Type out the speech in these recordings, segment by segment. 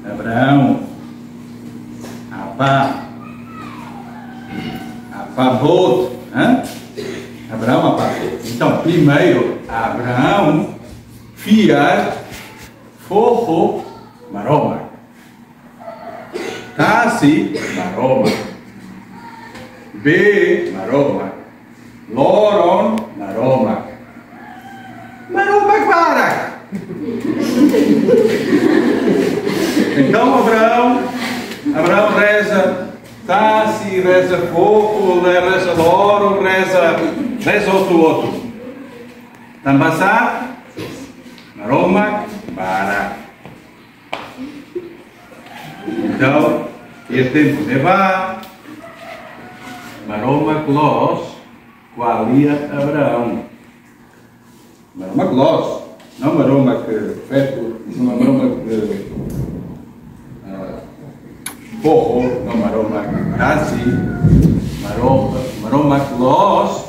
Abraão. Apabot. Abraão apabot. Então, primeiro, Abraão fiar fofo maroma. Tasi maroma. B maroma. Loron maroma. Maroma para. Então Abraão reza, Tasi reza fofo, reza loro, reza outro. Tambasar, maroma para. Então, esse tempo levar, maroma clos, qualia Abraão. Maroma clos, não maroma que feto, não maroma que porro, não maroma casi, maroma clos,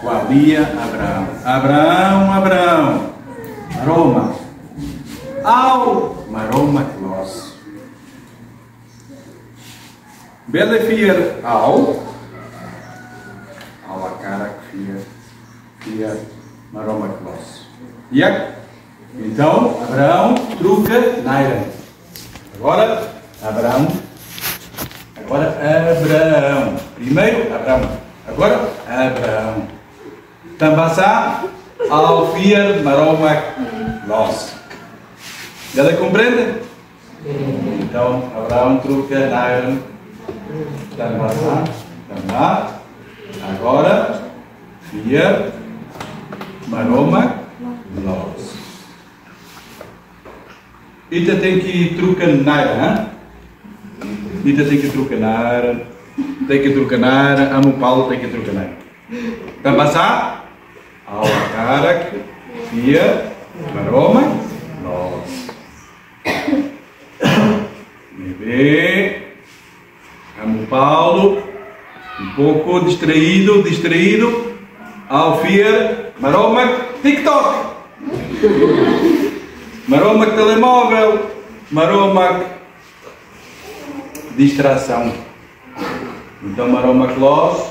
qualia Abraão. Abraão, maroma, ao maroma clos. Bele fier ao a cara fier maroma clos. Então, Abraão truca naira. Agora, Abraão. Primeiro, Abraão. Agora, Abraão. Tambasá, ao fier maroma clos. Ela compreende? Então, Abraão truca naira. Tambasá, tambá. Agora, fier maroma clos. Ita tem que trucar naira, Ita tem que trucar, amo Paulo tem que trucar naira. Tá passar? Ao cara, fia, maroma, nós. Bebê, amo Paulo, um pouco distraído, ao fia, maroma, TikTok. Maroma telemóvel, maroma distração. Então maroma clos,